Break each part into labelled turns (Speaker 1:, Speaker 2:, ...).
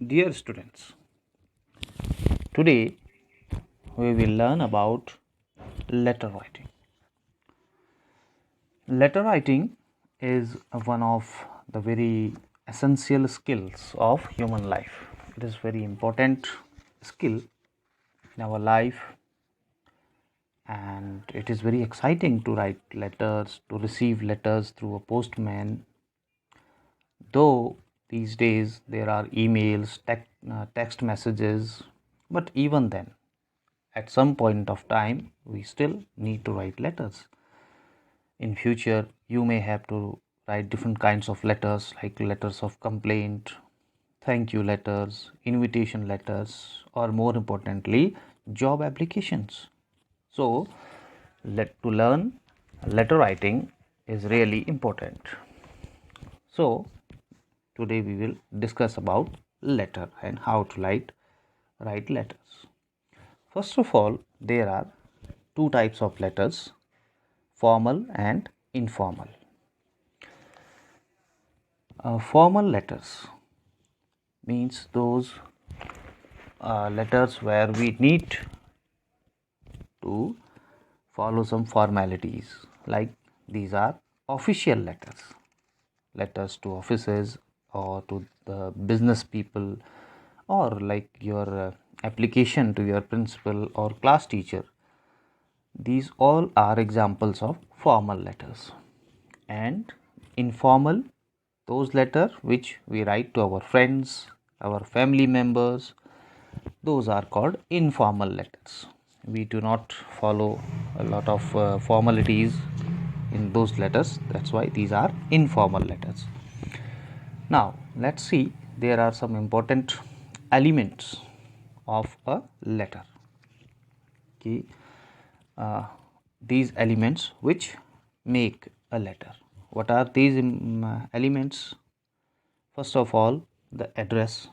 Speaker 1: Dear students, today we will learn about letter writing. Letter writing is one of the very essential skills of human life. It is very important skill in our life, and it is very exciting to write letters, to receive letters through a postman. Though these days there are emails, text messages, but even then, at some point of time, we still need to write letters. In future, you may have to write different kinds of letters, like letters of complaint, thank you letters, invitation letters, or more importantly, job applications. So, to learn letter writing is really important. So, today we will discuss about letter and how to write letters. First of all, there are two types of letters, formal and informal. Formal letters means those letters where we need to follow some formalities, like these are official letters, letters to offices or to the business people, or like your application to your principal or class teacher. These all are examples of formal letters. And informal, those letters which we write to our friends, our family members, those are called informal letters. We do not follow a lot of formalities in those letters. That's why these are informal letters. Now let's see, there are some important elements of a letter. Okay, these elements which make a letter. What are these elements? First of all, the address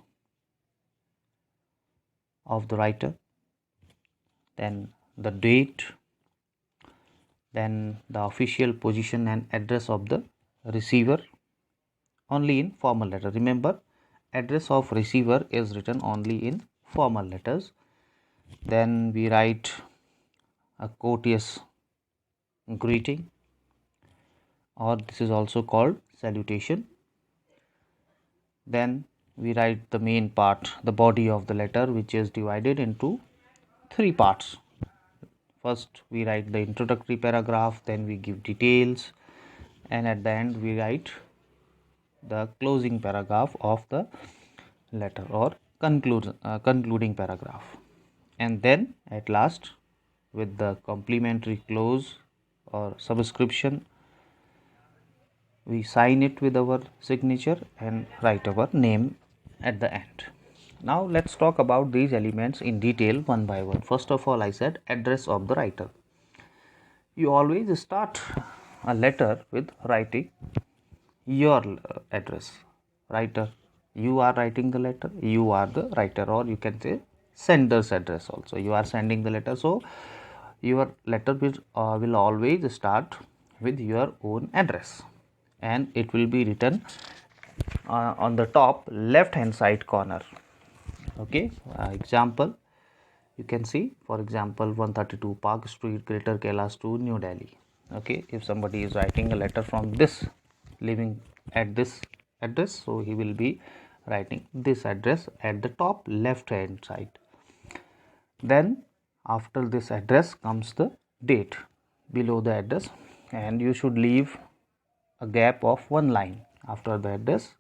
Speaker 1: of the writer, then the date, then the official position and address of the receiver, only in formal letter. Remember, address of receiver is written only in formal letters. Then we write a courteous greeting, or this is also called salutation. Then we write the main part, the body of the letter, which is divided into three parts. First we write the introductory paragraph, then we give details, and at the end we write the closing paragraph of the letter, or concluding paragraph. And then at last, with the complimentary close or subscription, we sign it with our signature and write our name at the end. Now let's talk about these elements in detail one by one. First of all, I said address of the writer. You always start a letter with writing your address. Writer, you are writing the letter, you are the writer, or you can say sender's address also. You are sending the letter, so your letter will always start with your own address, and it will be written on the top left hand side corner. Okay, example, you can see, for example, 132 Park Street, Greater Kailash to New Delhi. Okay, if somebody is writing a letter from this, living at this address, so he will be writing this address at the top left hand side. Then after this address comes the date below the address, and you should leave a gap of one line after the address,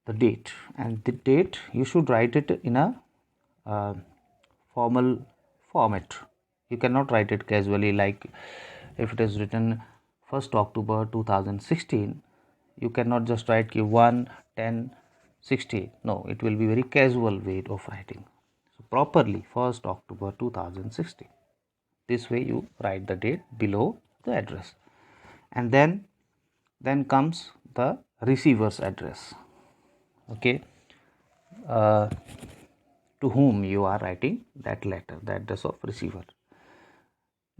Speaker 1: the date, and the date you should write it in a formal format. You cannot write it casually, like if it is written 1st October 2016, you cannot just write 1 10 16. No, it will be very casual way of writing. So properly 1st October 2016, this way you write the date below the address. And then comes the receiver's address. Okay, to whom you are writing that letter, the address of receiver.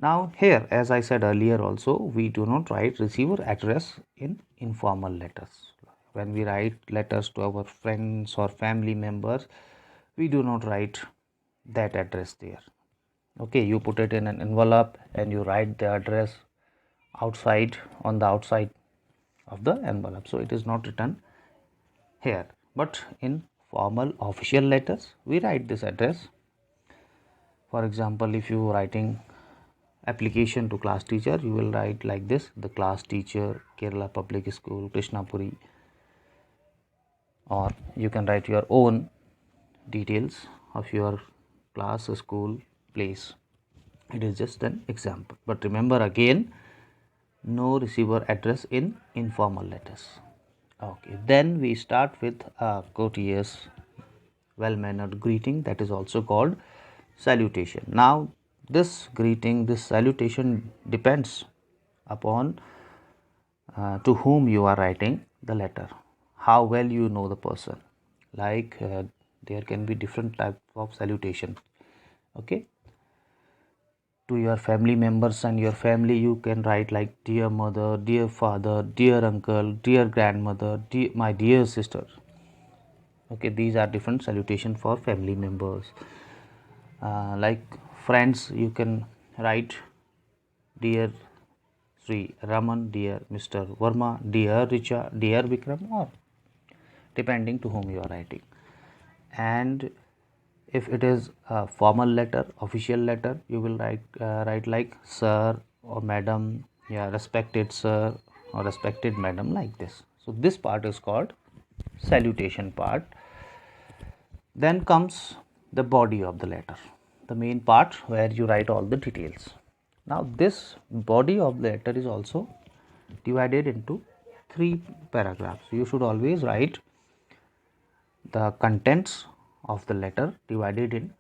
Speaker 1: Now here, as I said earlier also, we do not write receiver address in informal letters. when we write letters to our friends or family members, we do not write that address there. Okay, you put it in an envelope and you write the address outside, on the outside of the envelope, so it is not written here. But in formal official letters we write this address. For example, if you writing application to class teacher, you will write like this: the class teacher, Kerala Public School, Krishnapuri. Or you can write your own details of your class, school, place. It is just an example, but remember again, no receiver address in informal letters. Okay, then we start with a courteous, well-mannered greeting, that is also called salutation. Now this greeting, this salutation depends upon to whom you are writing the letter, how well you know the person. Like there can be different types of salutation. Okay, to your family members and your family, you can write like dear mother, dear father, dear uncle, dear grandmother, my dear sister. Okay, these are different salutation for family members. Like friends, you can write dear Sri Raman, dear Mr. Verma, dear Richa, dear Vikram, or depending to whom you are writing. And if it is a formal letter, official letter, you will write like sir or madam, yeah, respected sir or respected madam, like this. So this part is called salutation part. Then comes the body of the letter, the main part where you write all the details. Now this body of the letter is also divided into 3 paragraphs. You should always write the contents of the letter divided in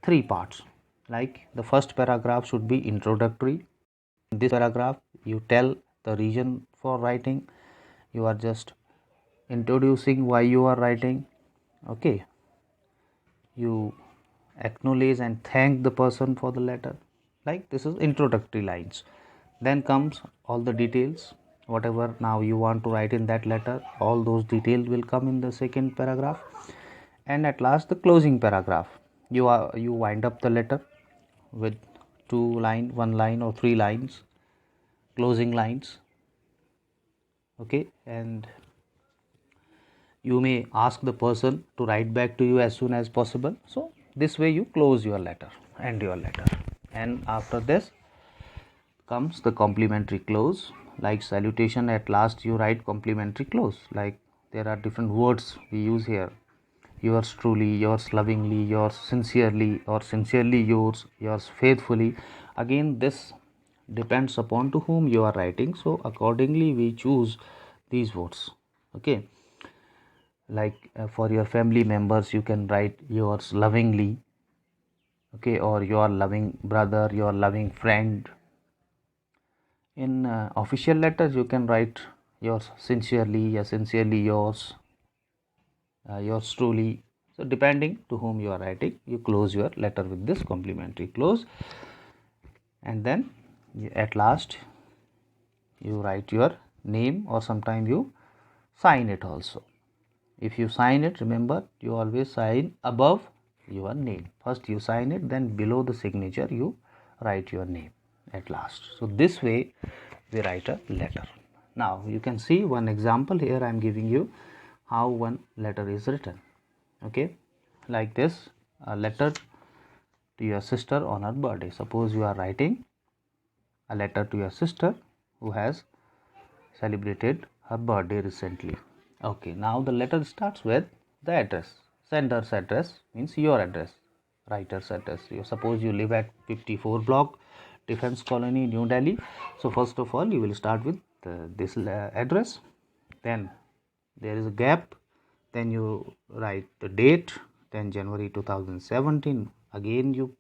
Speaker 1: 3 parts. Like the first paragraph should be introductory. In this paragraph you tell the reason for writing, you are just introducing why you are writing. Okay, you acknowledge and thank the person for the letter. Like this is introductory lines. Then comes all the details, whatever now you want to write in that letter, all those details will come in the second paragraph. And at last the closing paragraph, you wind up the letter with 2 line, 1 line, or 3 lines, closing lines. Okay, and you may ask the person to write back to you as soon as possible. So this way you close your letter, end your letter. And after this comes the complimentary close. Like salutation, at last you write complimentary close. Like there are different words we use here: yours truly, yours lovingly, yours sincerely, or sincerely yours, yours faithfully. Again, this depends upon to whom you are writing, so accordingly we choose these words. Okay, like for your family members you can write yours lovingly. Okay, or your loving brother, your loving friend. In official letters you can write yours sincerely, sincerely yours, yours truly. So depending to whom you are writing, you close your letter with this complimentary close. And then at last you write your name, or sometimes you sign it also. If you sign it, remember, you always sign above your name. First you sign it, then below the signature you write your name at last. So this way we write a letter. Now you can see one example here. I am giving you how one letter is written. Okay, like this, a letter to your sister on her birthday. Suppose you are writing a letter to your sister who has celebrated her birthday recently. Okay, now the letter starts with the address. Sender's address means your address, writer's address. You suppose you live at 54 block, Defense Colony, New Delhi. So first of all you will start with this address. Then there is a gap, then you write the date, then January 2017. Again you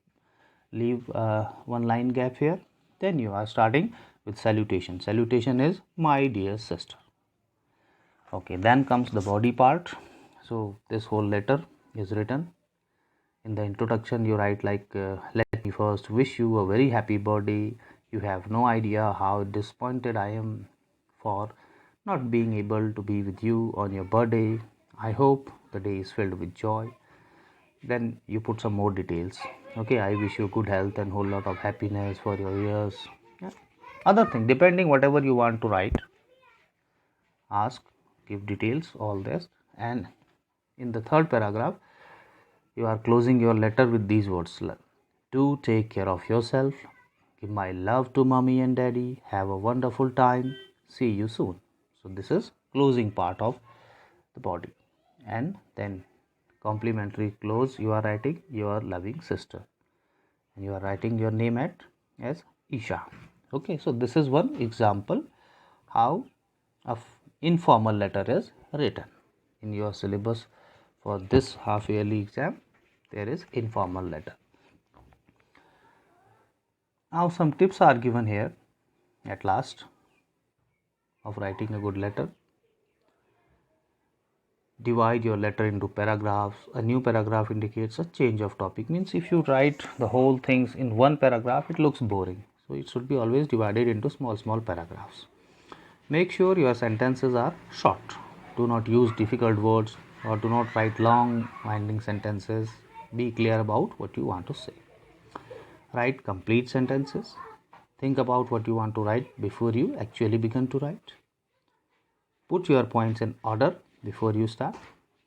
Speaker 1: leave 1 line gap here. Then you are starting with salutation. Salutation is my dear sister. Okay, then comes the body part. So this whole letter is written. In the introduction you write like let me first wish you a very happy birthday. You have no idea how disappointed I am for not being able to be with you on your birthday. I hope the day is filled with joy. Then you put some more details. Okay, I wish you good health and whole lot of happiness for your years. Yeah. Other thing, depending whatever you want to write, ask, give details, all this. And in the third paragraph, you are closing your letter with these words: do take care of yourself. Give my love to mommy and daddy. Have a wonderful time. See you soon. So this is closing part of the body. And then complimentary close, you are writing your loving sister. And you are writing your name as Isha. Okay, so this is one example how a informal letter is written. In your syllabus for this half yearly exam, there is informal letter. Now some tips are given here at last of writing a good letter. Divide your letter into paragraphs. A new paragraph indicates a change of topic. Means if you write the whole things in one paragraph, it looks boring. So it should be always divided into small paragraphs. Make sure your sentences are short. Do not use difficult words or do not write long winding sentences. Be clear about what you want to say. Write complete sentences. Think about what you want to write before you actually begin to write. Put your points in order before you start.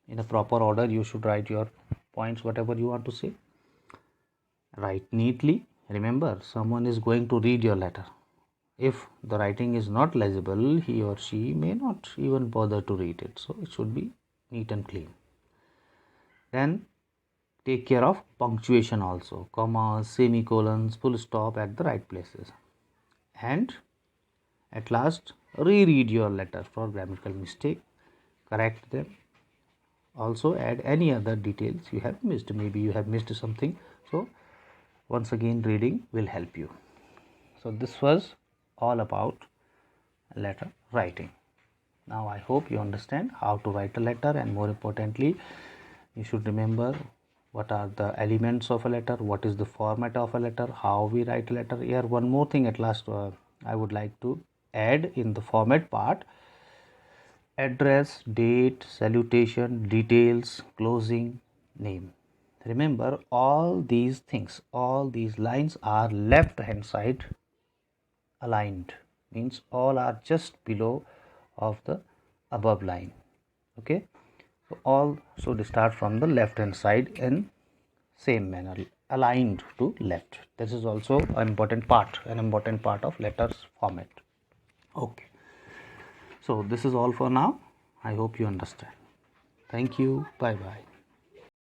Speaker 1: In a proper order, you should write your points, whatever you want to say. Write neatly. Remember, someone is going to read your letter. If the writing is not legible, he or she may not even bother to read it. So it should be neat and clean. Then take care of punctuation also. Commas, semicolons, full stop at the right places. And at last, reread your letter for grammatical mistake. Correct them. Also add any other details you have missed. Maybe you have missed something. So once again, reading will help you. So this was all about letter writing. Now I hope you understand how to write a letter, and more importantly, you should remember what are the elements of a letter, what is the format of a letter, how we write a letter. Here one more thing at last I would like to add in the format part: address, date, salutation, details, closing, name. Remember, all these things, all these lines are left hand side aligned, means all are just below of the above line. Okay, so all should start from the left hand side in same manner, aligned to left. This is also an important part of letters format. Okay, so this is all for now. I hope you understand. Thank you. Bye bye.